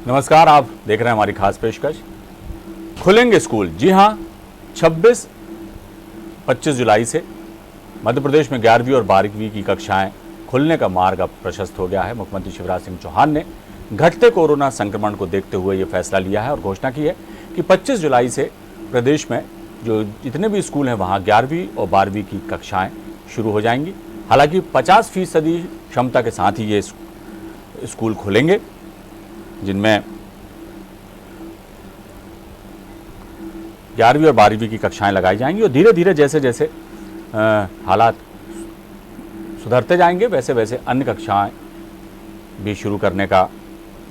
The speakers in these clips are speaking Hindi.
नमस्कार, आप देख रहे हैं हमारी खास पेशकश। खुलेंगे स्कूल। जी हां, 26-25 जुलाई से मध्य प्रदेश में 11वीं और 12वीं की कक्षाएं खुलने का मार्ग अब प्रशस्त हो गया है। मुख्यमंत्री शिवराज सिंह चौहान ने घटते कोरोना संक्रमण को देखते हुए ये फैसला लिया है और घोषणा की है कि 25 जुलाई से प्रदेश में जो जितने भी स्कूल हैं वहाँ 11वीं और 12वीं की कक्षाएँ शुरू हो जाएंगी। हालांकि 50% क्षमता के साथ ही ये स्कूल खुलेंगे, जिनमें 11वीं और 12वीं की कक्षाएं लगाई जाएंगी और धीरे धीरे जैसे जैसे हालात सुधरते जाएंगे वैसे वैसे अन्य कक्षाएं भी शुरू करने का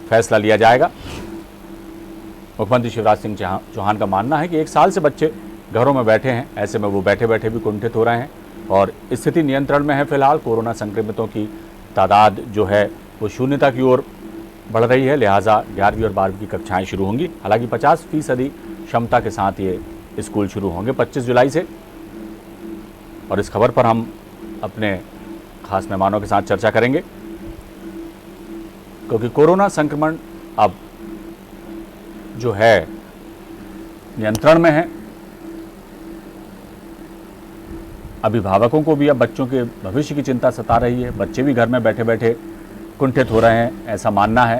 फैसला लिया जाएगा। मुख्यमंत्री शिवराज सिंह चौहान का मानना है कि 1 साल से बच्चे घरों में बैठे हैं, ऐसे में वो बैठे बैठे भी कुंठित हो रहे हैं और स्थिति नियंत्रण में है। फिलहाल कोरोना संक्रमितों की तादाद जो है वो शून्यता की ओर बढ़ रही है, लिहाजा 11वीं और 12वीं की कक्षाएं शुरू होंगी। हालांकि 50% क्षमता के साथ ये स्कूल शुरू होंगे 25 जुलाई से। और इस खबर पर हम अपने खास मेहमानों के साथ चर्चा करेंगे, क्योंकि कोरोना संक्रमण अब जो है नियंत्रण में है। अभिभावकों को भी अब बच्चों के भविष्य की चिंता सता रही है, बच्चे भी घर में बैठे बैठे कुंठित हो रहे हैं, ऐसा मानना है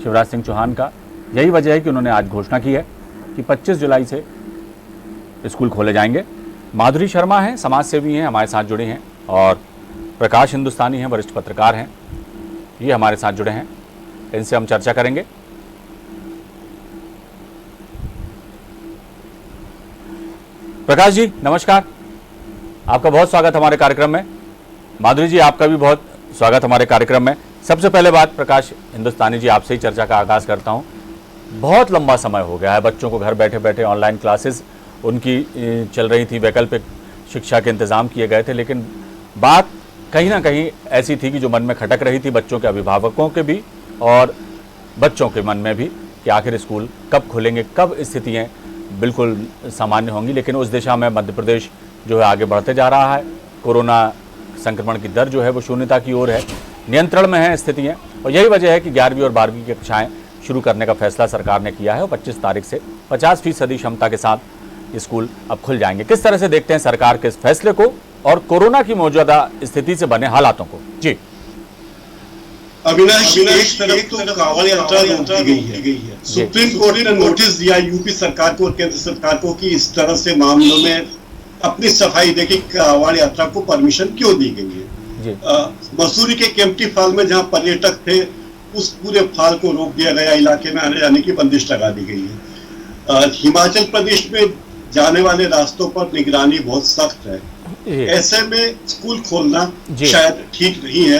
शिवराज सिंह चौहान का। यही वजह है कि उन्होंने आज घोषणा की है कि 25 जुलाई से स्कूल खोले जाएंगे। माधुरी शर्मा हैं, समाज सेवी हैं, हमारे साथ जुड़े हैं, और प्रकाश हिंदुस्तानी हैं, वरिष्ठ पत्रकार हैं, ये हमारे साथ जुड़े हैं। इनसे हम चर्चा करेंगे। प्रकाश जी नमस्कार, आपका बहुत स्वागत हमारे कार्यक्रम में। माधुरी जी आपका भी बहुत स्वागत हमारे कार्यक्रम में। सबसे पहले बात प्रकाश हिंदुस्तानी जी, आपसे ही चर्चा का आगाज़ करता हूं। बहुत लंबा समय हो गया है बच्चों को घर बैठे बैठे ऑनलाइन क्लासेस उनकी चल रही थी, वैकल्पिक शिक्षा के इंतज़ाम किए गए थे, लेकिन बात कहीं ना कहीं ऐसी थी कि जो मन में खटक रही थी बच्चों के अभिभावकों के भी और बच्चों के मन में भी कि आखिर स्कूल कब खुलेंगे, कब स्थितियाँ बिल्कुल सामान्य होंगी। लेकिन उस दिशा में मध्य प्रदेश जो है आगे बढ़ते जा रहा है। कोरोना संक्रमण की दर जो है वो शून्यता की ओर है, नियंत्रण में है स्थितियाँ, और यही वजह है कि 11वीं और 12वीं की कक्षाएँ शुरू करने का फैसला सरकार ने किया है और 25 तारीख से 50% क्षमता के साथ स्कूल अब खुल जाएंगे। किस तरह से देखते हैं सरकार के इस फैसले को और कोरोना की मौजूदा स्थिति से बने हालातों को? जी अविनाश, एक तरफ तो कांवड़ यात्रा रोक दी गई है। सुप्रीम कोर्ट ने नोटिस दिया यूपी सरकार को और केंद्र सरकार को कि इस तरह से मामलों में अपनी सफाई देखी कांवड़ यात्रा को परमिशन क्यों दी गई है। मसूरी के केम्प्टी फॉल में जहां पर्यटक थे उस पूरे फॉल को रोक दिया गया, इलाके में आने जाने की बंदिश लगा दी गई है। हिमाचल प्रदेश में जाने वाले रास्तों पर निगरानी बहुत सख्त है। ऐसे में स्कूल खोलना शायद ठीक नहीं है,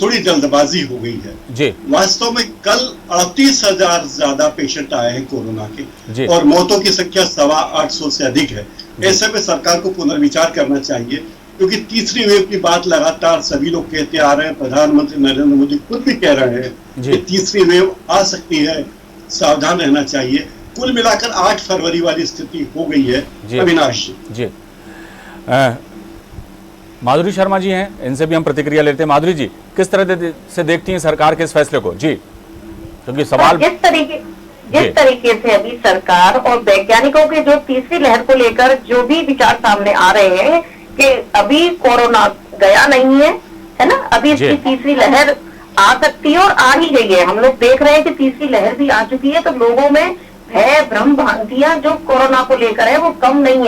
थोड़ी जल्दबाजी हो गई है। वास्तव में कल 38,000 ज्यादा पेशेंट आए हैं कोरोना के और मौतों की संख्या 825 से अधिक है। ऐसे में सरकार को पुनर्विचार करना चाहिए, क्योंकि तीसरी वेव की बात लगातार सभी लोग कहते आ रहे हैं। प्रधानमंत्री नरेंद्र मोदी खुद भी कह रहे हैं कि तीसरी वेव आ सकती है, सावधान रहना चाहिए। कुल मिलाकर 8 फरवरी वाली स्थिति हो गई है। अविनाश जी, माधुरी शर्मा जी हैं, इनसे भी हम प्रतिक्रिया लेते हैं। माधुरी जी, किस तरह से देखती हैं सरकार के इस फैसले को? जी, क्योंकि सवाल जिस तरीके से अभी सरकार और वैज्ञानिकों के जो तीसरी लहर को लेकर जो भी विचार सामने आ रहे हैं कि अभी कोरोना गया नहीं है ना, अभी इसकी तीसरी लहर आ सकती है और आ ही गई है। हम लोग देख रहे हैं कि तीसरी लहर भी आ चुकी है, तो लोगों में भय भ्रम भ्रांतियां जो कोरोना को लेकर है वो कम नहीं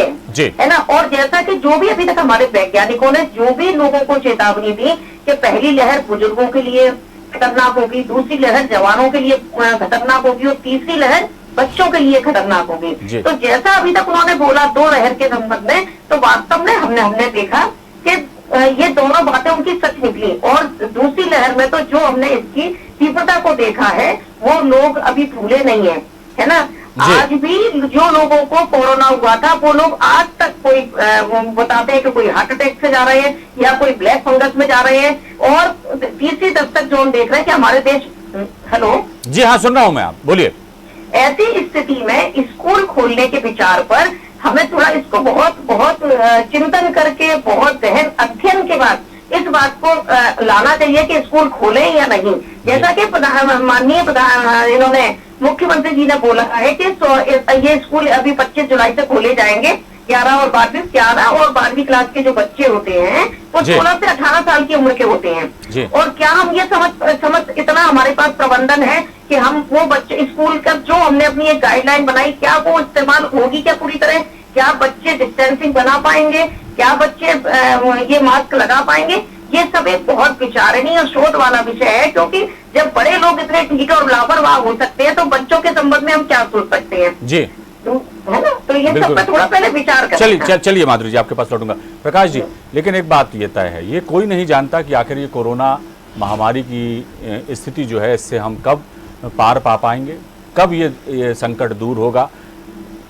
है ना। और जैसा कि जो भी अभी तक हमारे वैज्ञानिकों ने जो भी लोगों को चेतावनी दी कि पहली लहर बुजुर्गों के लिए खतरनाक होगी, दूसरी लहर जवानों के लिए खतरनाक होगी और तीसरी लहर बच्चों के लिए खतरनाक होगी। तो जैसा अभी तक उन्होंने बोला 2 लहर के संबंध में, तो वास्तव में हमने देखा कि ये दोनों बातें उनकी सच निकली। और दूसरी लहर में तो जो हमने इसकी तीव्रता को देखा है वो लोग अभी भूले नहीं है ना। आज भी जो लोगों को कोरोना हुआ था वो लोग आज तक कोई बताते हैं कि कोई हार्ट अटैक से जा रहे हैं या कोई ब्लैक फंगस में जा रहे हैं। और तीसरी दस्तक जो हम देख रहे हैं कि हमारे देश, हेलो जी हाँ सुन रहा हूँ मैं, आप बोलिए। ऐसी स्थिति में स्कूल खोलने के विचार पर हमें थोड़ा इसको बहुत चिंतन करके बहुत गहन अध्ययन के बाद इस बात को लाना चाहिए कि स्कूल खोले या नहीं। जैसा कि माननीय प्रधान इन्होंने मुख्यमंत्री जी ने बोला है कि ये स्कूल अभी 25 जुलाई से खोले जाएंगे। 11 और 12वीं क्लास के जो बच्चे होते हैं वो 16 से 18 साल की उम्र के होते हैं। और क्या हम ये समझ इतना हमारे पास प्रबंधन है कि हम वो बच्चे स्कूल का जो हमने अपनी एक गाइडलाइन बनाई, क्या वो इस्तेमाल होगी क्या पूरी तरह? क्या बच्चे डिस्टेंसिंग बना पाएंगे? क्या बच्चे ये मास्क लगा पाएंगे? ये सब एक बहुत विचारणीय और शोध वाला विषय है, क्योंकि जब बड़े लोग इतने ठीक और लापरवाह हो सकते हैं तो बच्चों के संबंध में हम क्या सोच सकते हैं जी, है ना? तो ये सब पे थोड़ा पहले विचार करें। चलिए माधुरी जी, आपके पास लौटूंगा। प्रकाश जी, लेकिन एक बात ये तय है, ये कोई नहीं जानता कि आखिर ये कोरोना महामारी की स्थिति जो है इससे हम कब पार पा पाएंगे, कब ये संकट दूर होगा।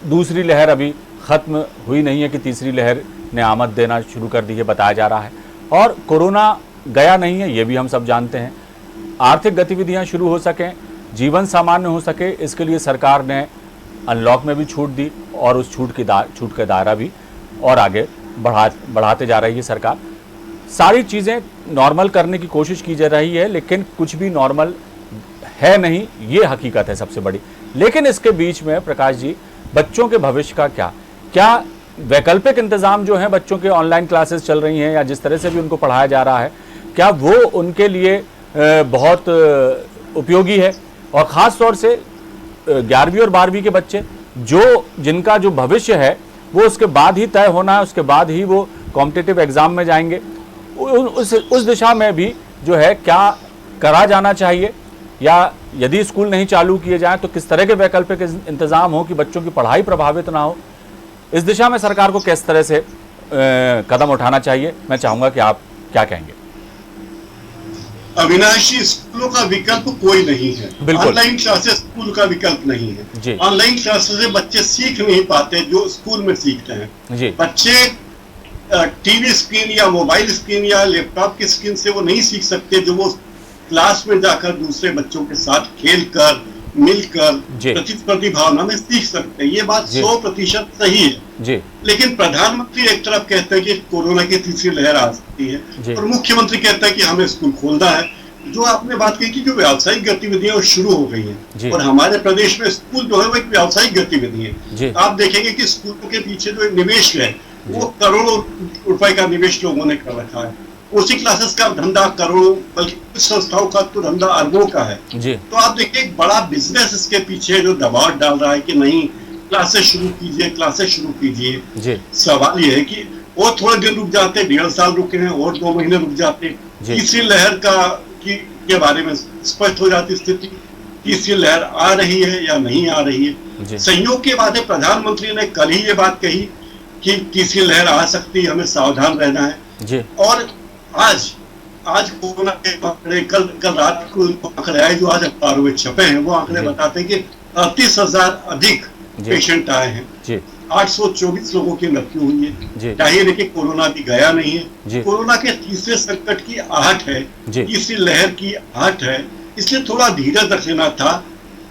दूसरी लहर अभी खत्म हुई नहीं है कि तीसरी लहर ने आमद देना शुरू कर दी है, बताया जा रहा है। और कोरोना गया नहीं है, ये भी हम सब जानते हैं। आर्थिक गतिविधियां शुरू हो सकें, जीवन सामान्य हो सके, इसके लिए सरकार ने अनलॉक में भी छूट दी और उस छूट का दायरा भी और आगे बढ़ाते जा रही है सरकार। सारी चीज़ें नॉर्मल करने की कोशिश की जा रही है, लेकिन कुछ भी नॉर्मल है नहीं, ये हकीकत है सबसे बड़ी। लेकिन इसके बीच में प्रकाश जी, बच्चों के भविष्य का क्या वैकल्पिक इंतज़ाम जो है, बच्चों के ऑनलाइन क्लासेस चल रही हैं या जिस तरह से भी उनको पढ़ाया जा रहा है, क्या वो उनके लिए बहुत उपयोगी है? और ख़ास तौर से 11वीं और 12वीं के बच्चे जिनका जो भविष्य है वो उसके बाद ही तय होना है, उसके बाद ही वो कॉम्पिटिटिव एग्ज़ाम में जाएंगे, उस दिशा में भी जो है क्या करा जाना चाहिए, या यदि स्कूल नहीं चालू किए जाएं तो किस तरह के वैकल्पिक इंतज़ाम हो कि बच्चों की पढ़ाई प्रभावित ना हो। इस दिशा में सरकार को किस तरह से कदम उठाना चाहिए, मैं चाहूँगा कि आप क्या कहेंगे। अविनाशी, स्कूलों का विकल्प कोई नहीं है। ऑनलाइन क्लासेस स्कूल का विकल्प नहीं है। ऑनलाइन क्लासेस से बच्चे सीख नहीं पाते जो स्कूल में सीखते हैं। बच्चे टीवी स्क्रीन या मोबाइल स्क्रीन या लैपटॉप की स्क्रीन से वो नहीं सीख सकते जो वो क्लास में जाकर दूसरे बच्चों के साथ खेलकर, मिलकर, प्रतिस्पर्धी भावना में सीख सकते हैं। ये बात 100% सही है। लेकिन प्रधानमंत्री एक तरफ कहते हैं कि कोरोना की तीसरी लहर आ सकती है और मुख्यमंत्री कहता है कि हमें स्कूल खोलना है। जो आपने बात कही कि जो व्यावसायिक गतिविधियां शुरू हो गई हैं और हमारे प्रदेश में स्कूल जो है वो एक व्यावसायिक गतिविधि है। आप देखेंगे कि स्कूलों के पीछे जो निवेश है वो करोड़ों रुपए का निवेश लोगों ने कर रखा है। उसी क्लासेस का धंधा करोड़ों, बल्कि कुछ संस्थाओं का तो धंधा अरबों का है। तो आप देखिए एक बड़ा बिजनेस इसके पीछे जो दबाव डाल रहा है कि नहीं क्लासेस शुरू कीजिए। सवाल ये है कि और थोड़े दिन रुक जाते, 1.5 साल रुके हैं और 2 महीने रुक जाते, तीसरी लहर के बारे में स्पष्ट हो जाती स्थिति, तीसरी लहर आ रही है या नहीं आ रही है। संयोग के बाद प्रधानमंत्री ने कल ही ये बात कही कि तीसरी लहर आ सकती है, हमें सावधान रहना है। और आज कोरोना के आंकड़े कल रात को आंकड़े आए जो आज अखबारों में छपे हैं, वो आंकड़े बताते हैं कि 38,000 अधिक पेशेंट आए हैं। 824 लोगों की मृत्यु हुई है। चाहिए देखिए कोरोना भी गया नहीं है। कोरोना के तीसरे संकट की आहट है, तीसरी लहर की आहट है, इसलिए थोड़ा धीरज रख लेना था।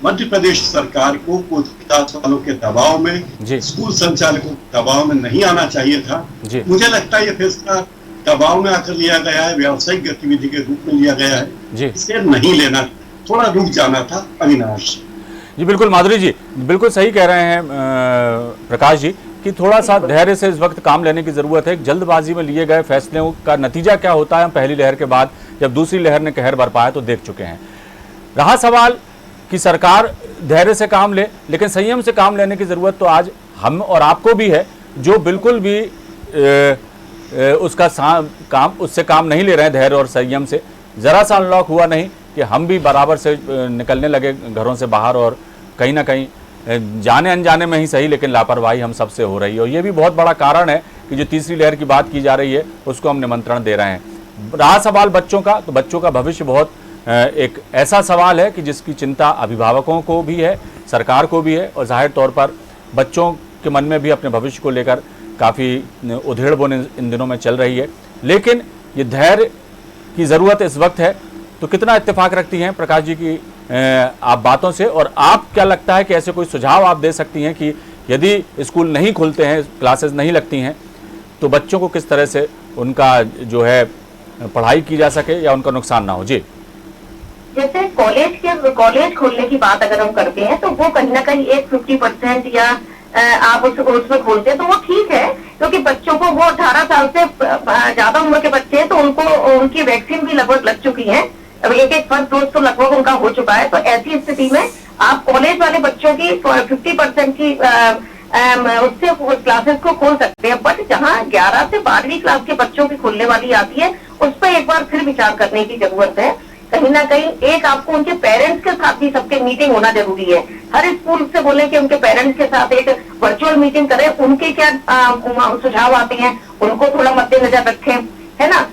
मध्य प्रदेश सरकार को कोविड वालों के दबाव में, स्कूल संचालकों के दबाव में नहीं आना चाहिए था। मुझे लगता है ये फैसला दबाव में आकर लिया गया है, व्यावसायिक गतिविधि के रूप में लिया गया है, इसे नहीं लेना, थोड़ा रुक जाना था। अविनाश जी, बिल्कुल माधुरी जी बिल्कुल सही कह रहे हैं प्रकाश जी कि थोड़ा सा धैर्य से इस वक्त काम लेने की ज़रूरत है। जल्दबाजी में लिए गए फैसलों का नतीजा क्या होता है हम पहली लहर के बाद जब दूसरी लहर ने कहर बरपाया तो देख चुके हैं। रहा सवाल कि सरकार धैर्य से काम ले, लेकिन संयम से काम लेने की ज़रूरत तो आज हम और आपको भी है, जो बिल्कुल भी उससे काम नहीं ले रहे हैं धैर्य और संयम से। ज़रा सा अनलॉक हुआ नहीं कि हम भी बराबर से निकलने लगे घरों से बाहर, और कहीं ना कहीं जाने अनजाने में ही सही लेकिन लापरवाही हम सबसे हो रही है। और ये भी बहुत बड़ा कारण है कि जो तीसरी लहर की बात की जा रही है उसको हम निमंत्रण दे रहे हैं। रहा सवाल बच्चों का, तो बच्चों का भविष्य बहुत एक ऐसा सवाल है कि जिसकी चिंता अभिभावकों को भी है, सरकार को भी है, और जाहिर तौर पर बच्चों के मन में भी अपने भविष्य को लेकर काफ़ी उधेड़-बुन इन दिनों में चल रही है। लेकिन ये धैर्य की ज़रूरत इस वक्त है। तो कितना इत्तेफाक रखती हैं प्रकाश जी की आप बातों से, और आप क्या लगता है कि ऐसे कोई सुझाव आप दे सकती हैं कि यदि स्कूल नहीं खुलते हैं, क्लासेस नहीं लगती हैं, तो बच्चों को किस तरह से उनका जो है पढ़ाई की जा सके या उनका नुकसान ना हो। जी, जैसे कॉलेज खोलने की बात अगर हम करते हैं तो वो कहीं ना कहीं एक 50% या आप उसमें खोलते हैं तो वो ठीक है, क्योंकि बच्चों को वो 18 साल से ज्यादा उम्र के बच्चे हैं तो उनको उनकी वैक्सीन भी लगभग लग चुकी है, अब एक फर्स्ट डोज तो लगभग उनका हो चुका है। तो ऐसी स्थिति में आप कॉलेज वाले बच्चों की 50% की उससे क्लासेस को खोल सकते हैं, बट जहाँ 11 से 12वीं क्लास के बच्चों की खुलने वाली आती है उस पर एक बार फिर विचार करने की जरूरत है। कहीं ना कहीं एक आपको उनके पेरेंट्स के साथ भी सबके मीटिंग होना जरूरी है। हर स्कूल से बोले कि उनके पेरेंट्स के साथ एक वर्चुअल मीटिंग करें, उनके क्या सुझाव आते हैं उनको थोड़ा मद्देनजर रखें, है ना।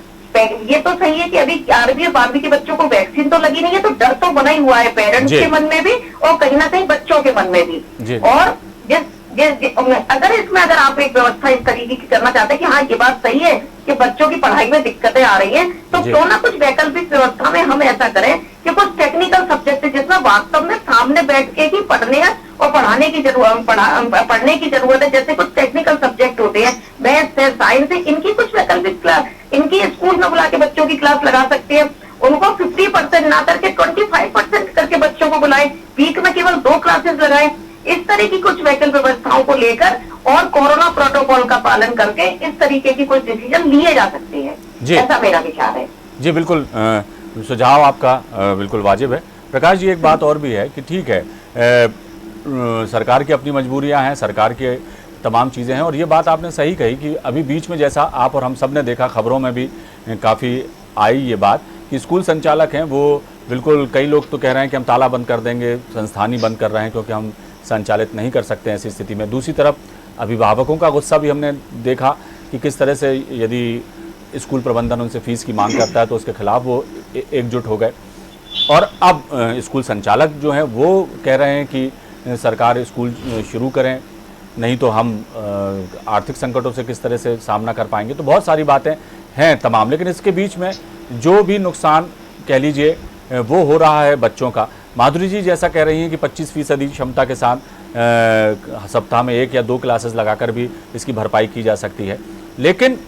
ये तो सही है कि अभी 11वीं और 12वीं के बच्चों को वैक्सीन तो लगी नहीं है, तो डर तो बना ही हुआ है पेरेंट्स के मन में भी और कहीं ना कहीं बच्चों के मन में भी। और अगर इसमें अगर आप एक व्यवस्था इस तरीके की करना चाहते हैं कि हाँ ये बात सही है कि बच्चों की पढ़ाई में दिक्कतें आ रही हैं, तो क्यों ना कुछ वैकल्पिक व्यवस्था में हम ऐसा करें कि कुछ टेक्निकल सब्जेक्ट जिसमें वास्तव में सामने बैठ के ही पढ़ने और पढ़ने की जरूरत है, जैसे कुछ टेक्निकल सब्जेक्ट होते हैं, मैथ्स है, साइंस है, इनकी कुछ वैकल्पिक क्लास इनकी स्कूल में बुला के बच्चों की क्लास लगा सकते हैं। उनको 50% ना करके 25% करके बच्चों को बुलाएं, वीक में केवल 2 क्लासेस लगाएं। इस तरह की कुछ वैकल्पिक व्यवस्थाओं को लेकर और कोरोना प्रोटोकॉल का पालन करके इस तरीके की कुछ डिसीजन लिए जा सकते हैं, ऐसा मेरा विचार है। जी बिल्कुल, सुझाव आपका बिल्कुल वाजिब है। प्रकाश जी, एक बात और भी है कि ठीक है, सरकार की अपनी मजबूरियां हैं, सरकार के तमाम चीज़ें हैं, और ये बात आपने सही कही कि अभी बीच में जैसा आप और हम सब ने देखा, खबरों में भी काफ़ी आई ये बात कि स्कूल संचालक हैं वो बिल्कुल, कई लोग तो कह रहे हैं कि हम ताला बंद कर देंगे, संस्थान ही बंद कर रहे हैं क्योंकि हम संचालित नहीं कर सकते हैं ऐसी स्थिति में। दूसरी तरफ अभिभावकों का गुस्सा भी हमने देखा कि किस तरह से यदि स्कूल प्रबंधन उनसे फीस की मांग करता है तो उसके खिलाफ वो एकजुट हो गए, और अब स्कूल संचालक जो हैं वो कह रहे हैं कि सरकार स्कूल शुरू करें, नहीं तो हम आर्थिक संकटों से किस तरह से सामना कर पाएंगे। तो बहुत सारी बातें हैं तमाम, लेकिन इसके बीच में जो भी नुकसान कह लीजिए वो हो रहा है बच्चों का। माधुरी जी जैसा कह रही हैं कि 25% क्षमता के साथ सप्ताह में 1 या 2 क्लासेस लगाकर भी इसकी भरपाई की जा सकती है, लेकिन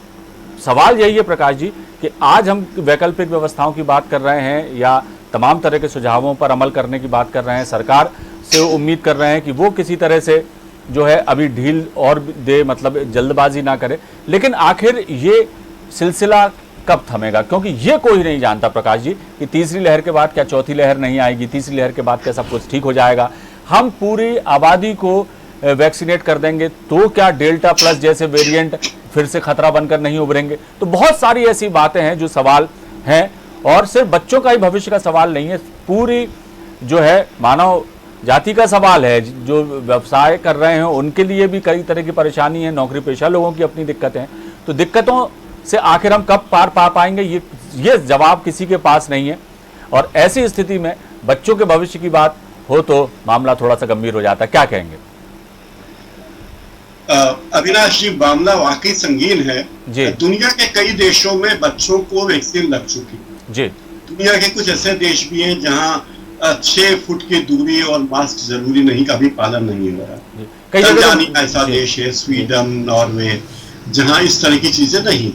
सवाल यही है प्रकाश जी कि आज हम वैकल्पिक व्यवस्थाओं की बात कर रहे हैं या तमाम तरह के सुझावों पर अमल करने की बात कर रहे हैं, सरकार से उम्मीद कर रहे हैं कि वो किसी तरह से जो है अभी ढील और दे, मतलब जल्दबाजी ना करे, लेकिन आखिर ये सिलसिला कब थमेगा? क्योंकि ये कोई नहीं जानता प्रकाश जी कि तीसरी लहर के बाद क्या चौथी लहर नहीं आएगी, तीसरी लहर के बाद क्या सब कुछ ठीक हो जाएगा, हम पूरी आबादी को वैक्सीनेट कर देंगे तो क्या डेल्टा प्लस जैसे वेरिएंट फिर से खतरा बनकर नहीं उभरेंगे? तो बहुत सारी ऐसी बातें हैं जो सवाल हैं, और सिर्फ बच्चों का ही भविष्य का सवाल नहीं है, पूरी जो है मानव जाति का सवाल है। जो व्यवसाय कर रहे हैं उनके लिए भी कई तरह की परेशानी है, नौकरी पेशा लोगों की अपनी दिक्कतें, तो दिक्कतों से आखिर हम कब पार पा पाएंगे ये जवाब किसी के पास नहीं है। और ऐसी स्थिति में बच्चों के भविष्य की बात हो तो मामला थोड़ा सा गंभीर हो जाता है, क्या कहेंगे? अविनाश जी, मामला वाकई संगीन है जी। दुनिया के कई देशों में बच्चों को वैक्सीन लग चुकी जी। दुनिया के कुछ ऐसे देश भी हैं जहां 6 फुट की दूरी और मास्क जरूरी नहीं का भी पालन नहीं हो रहा। तंजानिया ऐसा देश है, स्वीडन, नॉर्वे, जहां इस तरह की चीजें नहीं।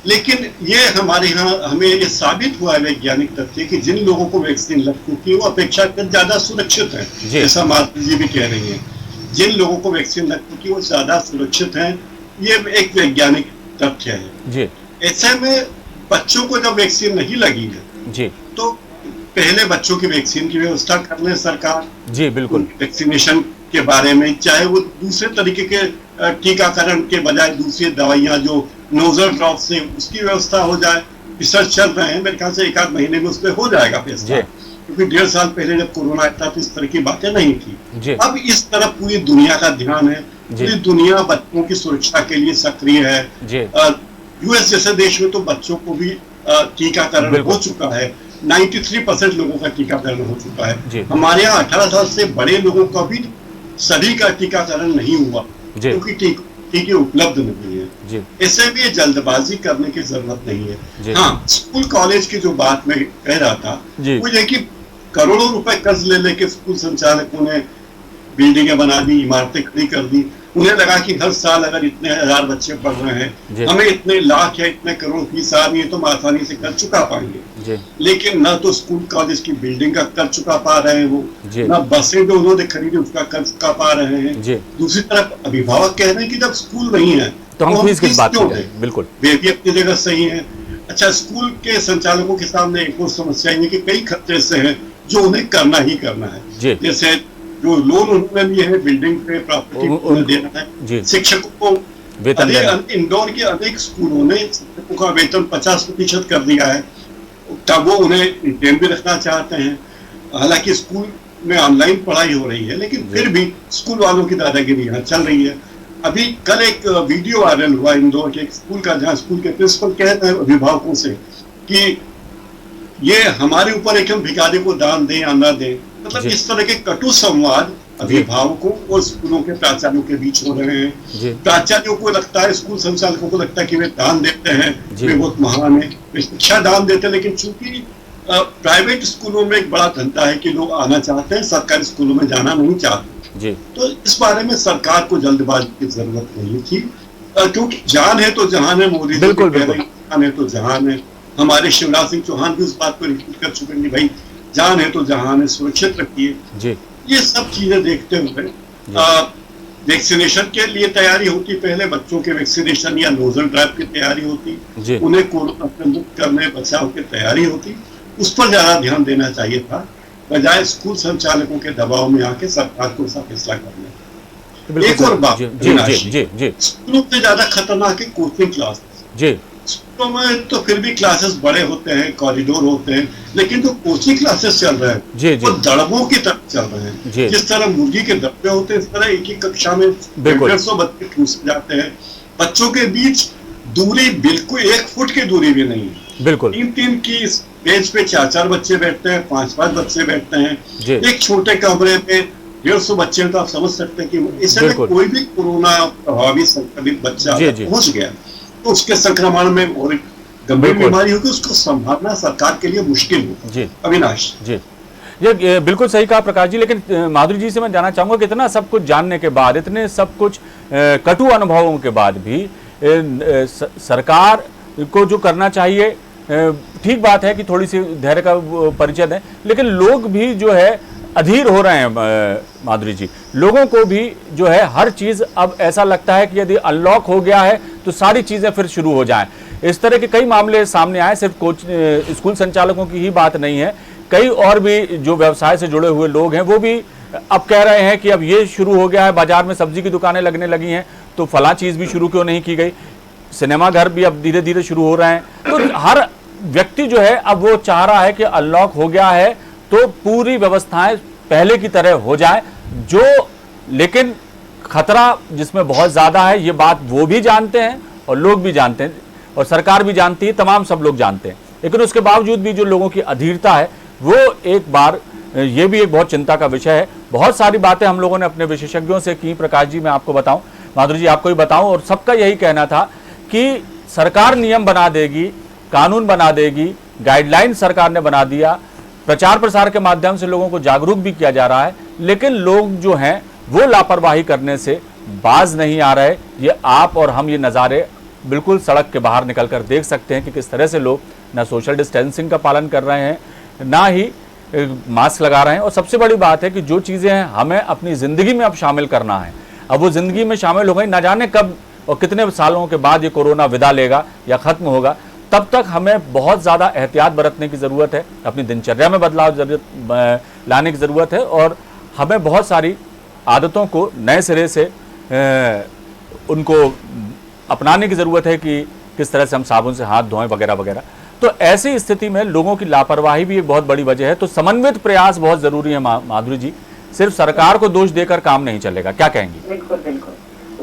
लेकिन ये हमारे यहाँ हमें ये साबित हुआ है वैज्ञानिक तथ्य कि जिन लोगों को वैक्सीन लग चुकी है वो अपेक्षाकृत ज्यादा सुरक्षित है, जैसा माधुरी जी भी कह रही है। जिन लोगों को वैक्सीन लग चुकी है वो ज्यादा सुरक्षित हैं, ये एक वैज्ञानिक तथ्य है जी। ऐसे में बच्चों को जब वैक्सीन नहीं लगी है जी, तो पहले बच्चों की वैक्सीन की व्यवस्था कर ले सरकार जी, बिल्कुल। वैक्सीनेशन के बारे में, चाहे वो दूसरे तरीके के टीकाकरण के बजाय दूसरी दवाइयां जो नोजल ड्रॉप से, उसकी व्यवस्था हो जाए। रिसर्च चल रहे हैं, मेरे ख्याल से 1 आध महीने में उस पर हो जाएगा फैसला, क्योंकि 1.5 साल पहले जब कोरोना आया था तो इस तरह की बातें नहीं थी। अब इस तरफ पूरी दुनिया का ध्यान है, पूरी दुनिया बच्चों की सुरक्षा के लिए सक्रिय है। यूएस जैसे देश में तो बच्चों को भी टीकाकरण हो चुका है, 93% लोगों का टीकाकरण हो चुका है। हमारे यहाँ 18 साल से बड़े लोगों का भी सभी का टीकाकरण नहीं हुआ क्योंकि टीके उपलब्ध नहीं है। ऐसे भी जल्दबाजी करने की जरूरत नहीं है। हाँ, स्कूल कॉलेज की जो बात मैं कह रहा था वो ये कि करोड़ों रुपए कर्ज ले लेके स्कूल संचालकों ने बिल्डिंगें बना दी, इमारतें खड़ी कर दी, उन्हें लगा कि हर साल अगर इतने हजार बच्चे पढ़ रहे हैं, हमें इतने लाख या इतने करोड़ फीस आ रही है तो हम आसानी से कर चुका पाएंगे। लेकिन ना तो स्कूल कॉलेज की बिल्डिंग का कर चुका पा रहे हैं वो, ना बसें जो उन्होंने खरीदी उसका कर चुका पा रहे हैं। दूसरी तरफ अभिभावक कह रहे हैं कि जब स्कूल नहीं है तो हम फीस किस बात करते हैं। बिल्कुल, वे भी अपनी जगह सही है। अच्छा, स्कूल के संचालकों के सामने एक और समस्या है कि कई खर्चे ऐसे हैं जो उन्हें करना ही करना है। जैसे जो लोन उन्होंने लिए है बिल्डिंग पे, प्रॉपर्टी उन्हें देना है, शिक्षकों को वेतन, इंदौर के अनेक स्कूलों ने शिक्षकों का वेतन 50% कर दिया है, तब वो उन्हें रिटेन भी रखना चाहते हैं। हालांकि स्कूल में ऑनलाइन पढ़ाई हो रही है, लेकिन फिर भी स्कूल वालों की दादागिरी यहाँ चल रही है। अभी कल एक वीडियो वायरल हुआ इंदौर के एक स्कूल का, जहाँ स्कूल के प्रिंसिपल कहते हैं अभिभावकों से कि ये हमारे ऊपर है कि हम भिखारी को दान दें या न दें। मतलब इस तरह के कटु संवाद अभिभावकों और स्कूलों के प्राचार्यों के बीच हो रहे हैं। प्राचार्यों को लगता है, स्कूल संचालकों को लगता है कि वे दान देते हैं, वे बहुत महान है, वे शिक्षा दान देते हैं। लेकिन चूंकि प्राइवेट स्कूलों में एक बड़ा धंधा है कि लोग आना चाहते हैं, सरकारी स्कूलों में जाना नहीं चाहते। तो इस बारे में सरकार को जल्दबाजी की जरूरत नहीं थी, क्योंकि जान है तो जहान है। मोदी जी जान है तो जहान है। हमारे शिवराज सिंह चौहान भी उस बात को रिपीट कर चुके हैं, भाई जान है तो जहान है, सुरक्षित रखिए। ये सब चीजें देखते हुए वैक्सीनेशन के लिए तैयारी होती, पहले बच्चों के वैक्सीनेशन या नोजल ड्राइव की तैयारी होती, उन्हें कोरोना से मुक्त करने बचाव की तैयारी होती, उस पर ज्यादा ध्यान देना चाहिए था, बजाय स्कूल संचालकों के दबाव में आके सरकार को ऐसा फैसला करने। एक और बात, स्कूलों से ज्यादा खतरनाक है कोचिंग क्लास। स्कूलों में तो फिर भी क्लासेस बड़े होते हैं, कॉरिडोर होते हैं, लेकिन जो कोचिंग क्लासेस चल रहे हैं वो दड़बों की तरफ चल रहे हैं। जिस तरह मुर्गी के डब्बे होते हैं, इस तरह एक ही कक्षा में 150 बच्चे ठूस जाते हैं। बच्चों के बीच दूरी बिल्कुल 1 फुट की दूरी भी नहीं है। बिल्कुल 3-3 की बेंच पे 4-4 बच्चे बैठते हैं, 5-5 बच्चे बैठते हैं। एक छोटे कमरे में 150 बच्चे, तो आप समझ सकते हैं कि इसमें कोई भी कोरोना प्रभावित संक्रमित बच्चा पहुंच गया तो उसके संक्रमण में और गंभीर बीमारी होगी, उसको संभालना सरकार के लिए मुश्किल होगा। अविनाश जी, ये बिल्कुल सही कहा प्रकाश जी। लेकिन माधुरी जी से मैं जानना चाहूंगा कि इतना सब कुछ जानने के बाद, इतने सब कुछ कटु अनुभवों के बाद भी सरकार को जो करना चाहिए, ठीक बात है कि थोड़ी सी धैर्य का परिचय दें, लेकिन लोग भी जो है अधीर हो रहे हैं माधुरी जी। लोगों को भी जो है हर चीज अब ऐसा लगता है कि यदि अनलॉक हो गया है तो सारी चीजें फिर शुरू हो जाएं। इस तरह के कई मामले सामने आए, सिर्फ स्कूल संचालकों की ही बात नहीं है, कई और भी जो व्यवसाय से जुड़े हुए लोग हैं वो भी अब कह रहे हैं कि अब ये शुरू हो गया है, बाजार में सब्जी की दुकानें लगने लगी हैं तो फला चीज भी शुरू क्यों नहीं की गई, सिनेमा घर भी अब धीरे धीरे शुरू हो रहे हैं। तो हर व्यक्ति जो है अब वो चाह रहा है कि अनलॉक हो गया है तो पूरी व्यवस्थाएं पहले की तरह हो जाए, जो लेकिन खतरा जिसमें बहुत ज्यादा है, ये बात वो भी जानते हैं और लोग भी जानते हैं और सरकार भी जानती है, तमाम सब लोग जानते हैं। लेकिन उसके बावजूद भी जो लोगों की अधीरता है वो एक बार ये भी एक बहुत चिंता का विषय है। बहुत सारी बातें हम लोगों ने अपने विशेषज्ञों से की प्रकाश जी, मैं आपको बताऊं, माधुरी जी आपको भी बताऊं, और सबका यही कहना था कि सरकार नियम बना देगी, कानून बना देगी, गाइडलाइन सरकार ने बना दिया, प्रचार प्रसार के माध्यम से लोगों को जागरूक भी किया जा रहा है, लेकिन लोग जो हैं वो लापरवाही करने से बाज नहीं आ रहे। ये आप और हम ये नज़ारे बिल्कुल सड़क के बाहर निकलकर देख सकते हैं कि किस तरह से लोग ना सोशल डिस्टेंसिंग का पालन कर रहे हैं, ना ही मास्क लगा रहे हैं। और सबसे बड़ी बात है कि जो चीज़ें हैं हमें अपनी ज़िंदगी में अब शामिल करना है, अब वो ज़िंदगी में शामिल हो गई, ना जाने कब और कितने सालों के बाद ये कोरोना विदा लेगा या ख़त्म होगा, तब तक हमें बहुत ज़्यादा एहतियात बरतने की ज़रूरत है, अपनी दिनचर्या में बदलाव लाने की ज़रूरत है और हमें बहुत सारी आदतों को नए सिरे से उनको अपनाने की ज़रूरत है कि किस तरह से हम साबुन से हाथ धोएं वगैरह वगैरह। तो ऐसी स्थिति में लोगों की लापरवाही भी एक बहुत बड़ी वजह है। तो समन्वित प्रयास बहुत ज़रूरी है माधुरी जी, सिर्फ सरकार को दोष देकर काम नहीं चलेगा, क्या कहेंगी? बिल्कुल बिल्कुल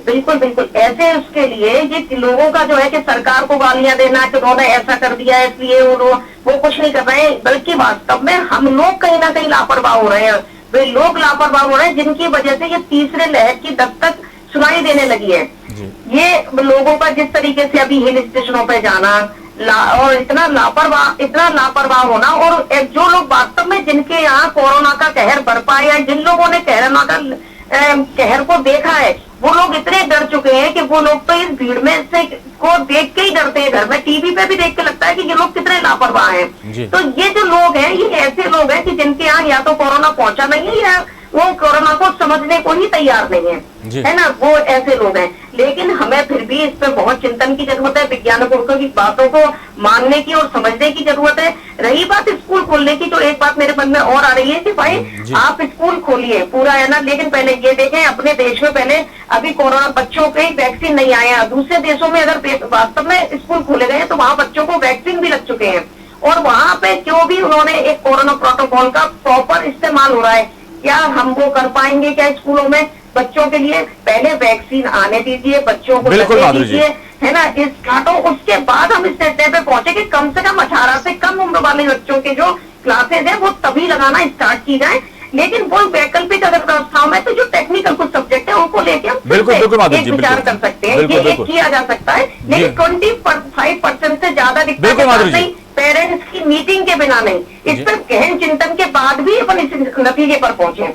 बिल्कुल बिल्कुल ऐसे उसके लिए ये लोगों का जो है कि सरकार को गालियां देना कि उन्होंने ऐसा कर दिया इसलिए वो कुछ नहीं कर रहे हैं, बल्कि वास्तव में हम लोग कहीं ना कहीं लापरवाह हो रहे हैं। वे लोग लापरवाह हो रहे हैं जिनकी वजह से ये तीसरे लहर की दस्तक सुनाई देने लगी है। ये लोगों का जिस तरीके से अभी हिल स्टेशनों पे जाना और इतना लापरवाह होना, और जो लोग वास्तव में जिनके यहाँ कोरोना का कहर बरपा या जिन लोगों ने कोरोना का कहर को देखा है वो लोग इतने डर चुके हैं कि वो लोग तो इस भीड़ में से को देख के ही डरते हैं। घर में टीवी पे भी देख के लगता है कि ये लोग कितने लापरवाह हैं। तो ये जो लोग हैं, ये ऐसे लोग हैं कि जिनके यहाँ या तो कोरोना पहुंचा नहीं है या वो कोरोना को समझने को ही तैयार नहीं है ना, वो ऐसे लोग हैं। लेकिन हमें फिर भी इस पर बहुत चिंतन की जरूरत है, वैज्ञानिकों की बातों को मानने की और समझने की जरूरत है। रही बात स्कूल खोलने की, तो एक बात मेरे मन में और आ रही है कि भाई आप स्कूल खोलिए पूरा, है ना, लेकिन पहले ये देखें अपने देश में पहले अभी कोरोना बच्चों के वैक्सीन नहीं आया। दूसरे देशों में अगर वास्तव में स्कूल खोले गए तो वहाँ बच्चों को वैक्सीन भी लग चुके हैं, और वहाँ पे जो भी उन्होंने एक कोरोना प्रोटोकॉल का प्रॉपर इस्तेमाल हो रहा है। क्या हम वो कर पाएंगे क्या स्कूलों में बच्चों के लिए? पहले वैक्सीन आने दीजिए, बच्चों को लगने दीजिए, है ना, इस काटो, उसके बाद हम इस स्टेज पे पहुंचे कि कम से कम 18 से कम उम्र वाले बच्चों के जो क्लासेज है वो तभी लगाना स्टार्ट की जाए। लेकिन वो वैकल्पिक अगर व्यवस्थाओं में तो जो टेक्निकल कुछ सब्जेक्ट है उनको लेके हम एक विचार कर सकते हैं, ये एक किया जा सकता है। लेकिन 25% से ज्यादा दिक्कत नहीं, पेरेंट्स की मीटिंग के बिना नहीं, इस पर गहन चिंतन के बाद भी अपन इस नतीजे पर पहुंचे।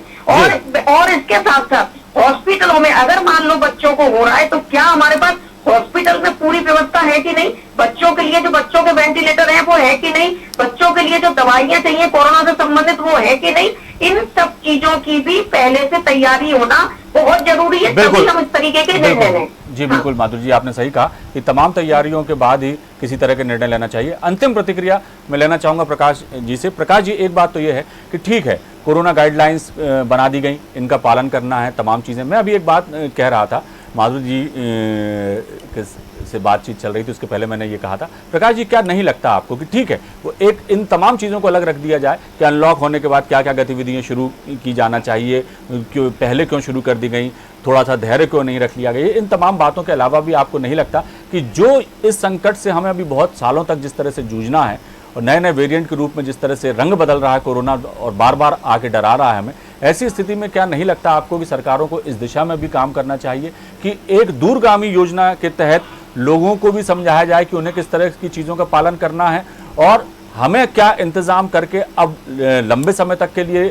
और इसके साथ साथ हॉस्पिटलों में अगर मान लो बच्चों को हो रहा है तो क्या हमारे पास हॉस्पिटल में पूरी व्यवस्था है कि नहीं? बच्चों के लिए जो बच्चों के वेंटिलेटर हैं वो है कि नहीं? बच्चों के लिए जो दवाइयां चाहिए कोरोना से संबंधित वो है कि नहीं? इन सब चीजों की भी पहले से तैयारी होना बहुत जरूरी है, तभी हम इस तरीके के निर्णय लें। जी बिल्कुल माधुरी जी, आपने सही कहा कि तमाम तैयारियों के बाद ही किसी तरह के निर्णय लेना चाहिए। अंतिम प्रतिक्रिया मैं लेना चाहूंगा प्रकाश जी से। प्रकाश जी, एक बात तो ये है कि ठीक है कोरोना गाइडलाइंस बना दी गई, इनका पालन करना है, तमाम चीज़ें। मैं अभी एक बात कह रहा था, माधुरी जी से बातचीत चल रही थी, उसके पहले मैंने ये कहा था, प्रकाश जी क्या नहीं लगता आपको कि ठीक है वो एक इन तमाम चीज़ों को अलग रख दिया जाए कि अनलॉक होने के बाद क्या क्या गतिविधियाँ शुरू की जाना चाहिए, क्यों पहले क्यों शुरू कर दी गई, थोड़ा सा धैर्य क्यों नहीं रख लिया गया? इन तमाम बातों के अलावा भी आपको नहीं लगता कि जो इस संकट से हमें अभी बहुत सालों तक जिस तरह से जूझना है और नए नए वेरिएंट के रूप में जिस तरह से रंग बदल रहा है कोरोना और बार बार आके डरा रहा है हमें, ऐसी स्थिति में क्या नहीं लगता आपको कि सरकारों को इस दिशा में भी काम करना चाहिए कि एक दूरगामी योजना के तहत लोगों को भी समझाया जाए कि उन्हें किस तरह की चीज़ों का पालन करना है और हमें क्या इंतज़ाम करके अब लंबे समय तक के लिए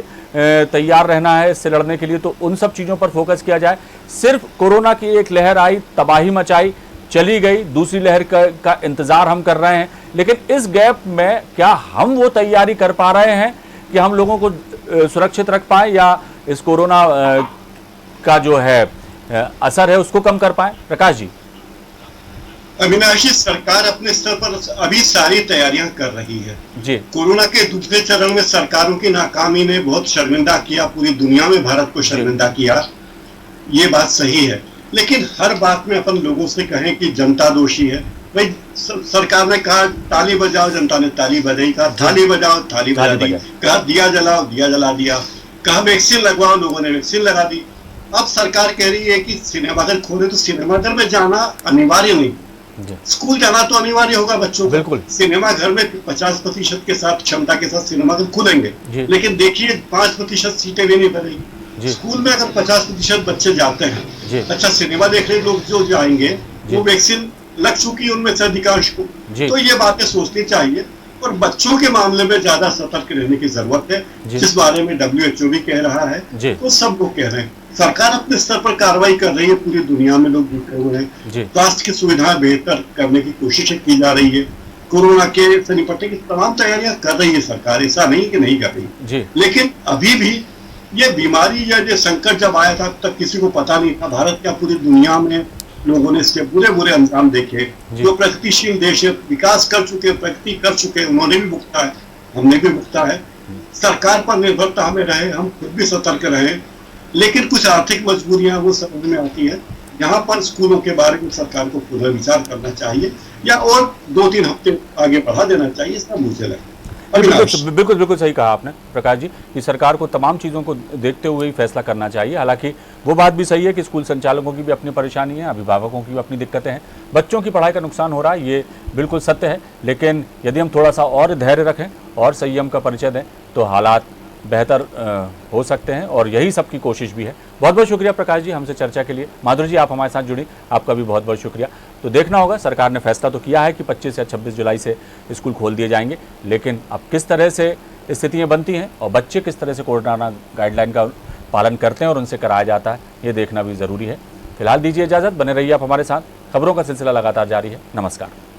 तैयार रहना है इससे लड़ने के लिए, तो उन सब चीज़ों पर फोकस किया जाए। सिर्फ कोरोना की एक लहर आई, तबाही मचाई, चली गई, दूसरी लहर का इंतज़ार हम कर रहे हैं, लेकिन इस गैप में क्या हम वो तैयारी कर पा रहे हैं कि हम लोगों को सुरक्षित रख पाएँ या इस कोरोना का जो है असर है उसको कम कर पाएँ? प्रकाश जी। अविनाश जी, सरकार अपने स्तर पर अभी सारी तैयारियां कर रही है जी। कोरोना के दूसरे चरण में सरकारों की नाकामी ने बहुत शर्मिंदा किया, पूरी दुनिया में भारत को शर्मिंदा किया, ये बात सही है। लेकिन हर बात में अपन लोगों से कहें कि जनता दोषी है। भाई सरकार ने कहा ताली बजाओ, जनता ने ताली बजाई, कहा थाली बजाओ, थाली बजा दी, कहा दिया जलाओ, दिया जला दिया, कहा वैक्सीन लगवाओ, लोगों ने वैक्सीन लगा दी। अब सरकार कह रही है कि सिनेमाघर खोले तो सिनेमाघर में जाना अनिवार्य नहीं, स्कूल जाना तो अनिवार्य होगा बच्चों को। सिनेमा घर में 50% के साथ क्षमता के साथ सिनेमाघर खुलेंगे, लेकिन देखिए 5% सीटें भी नहीं भरेगी। स्कूल में अगर 50% बच्चे जाते हैं, अच्छा सिनेमा देखने लोग जो जाएंगे वो वैक्सीन लग चुकी है उनमें से अधिकांश को, तो ये बातें सोचनी चाहिए और बच्चों के मामले में ज्यादा सतर्क रहने की जरूरत है, जिस बारे में WHO भी कह रहा है, तो सब लोग कह रहे हैं। सरकार अपने स्तर पर कार्रवाई कर रही है, पूरी दुनिया में लोग जुटे हुए हैं, स्वास्थ्य की सुविधाएं बेहतर करने की कोशिशें की जा रही है, कोरोना के से निपटने की तमाम तैयारियां कर रही है सरकार, ऐसा नहीं कि नहीं कर रही। लेकिन अभी भी ये बीमारी या ये संकट जब आया था तब किसी को पता नहीं था। भारत क्या पूरी दुनिया में लोगों ने इसके बुरे बुरे अंजाम देखे। जो प्रगतिशील देश है, विकास कर चुके, प्रगति कर चुके, उन्होंने भी भुगता है, हमने भी भुगता है। सरकार पर निर्भरता हमें रहे, हम खुद भी सतर्क रहे, लेकिन कुछ आर्थिक मजबूरियां वो समझ में आती है। यहाँ पर स्कूलों के बारे में सरकार को पुनर्विचार करना चाहिए या और 2-3 हफ्ते आगे बढ़ा देना चाहिए, इसका मुझे लगता है। बिल्कुल सही कहा आपने प्रकाश जी कि सरकार को तमाम चीज़ों को देखते हुए ही फैसला करना चाहिए। हालांकि वो बात भी सही है कि स्कूल संचालकों की भी अपनी परेशानी है, अभिभावकों की भी अपनी दिक्कतें हैं, बच्चों की पढ़ाई का नुकसान हो रहा है, ये बिल्कुल सत्य है। लेकिन यदि हम थोड़ा सा और धैर्य रखें और संयम का परिचय दें तो हालात बेहतर हो सकते हैं और यही सबकी कोशिश भी है। बहुत बहुत शुक्रिया प्रकाश जी हमसे चर्चा के लिए। माधुरी जी, आप हमारे साथ जुड़ी, आपका भी बहुत बहुत शुक्रिया। तो देखना होगा, सरकार ने फैसला तो किया है कि 25 या 26 जुलाई से स्कूल खोल दिए जाएंगे, लेकिन अब किस तरह से स्थितियाँ बनती हैं और बच्चे किस तरह से कोरोना गाइडलाइन का पालन करते हैं और उनसे कराया जाता है, ये देखना भी ज़रूरी है। फिलहाल दीजिए इजाजत, बने रहिए आप हमारे साथ। खबरों का सिलसिला लगातार जारी है। नमस्कार।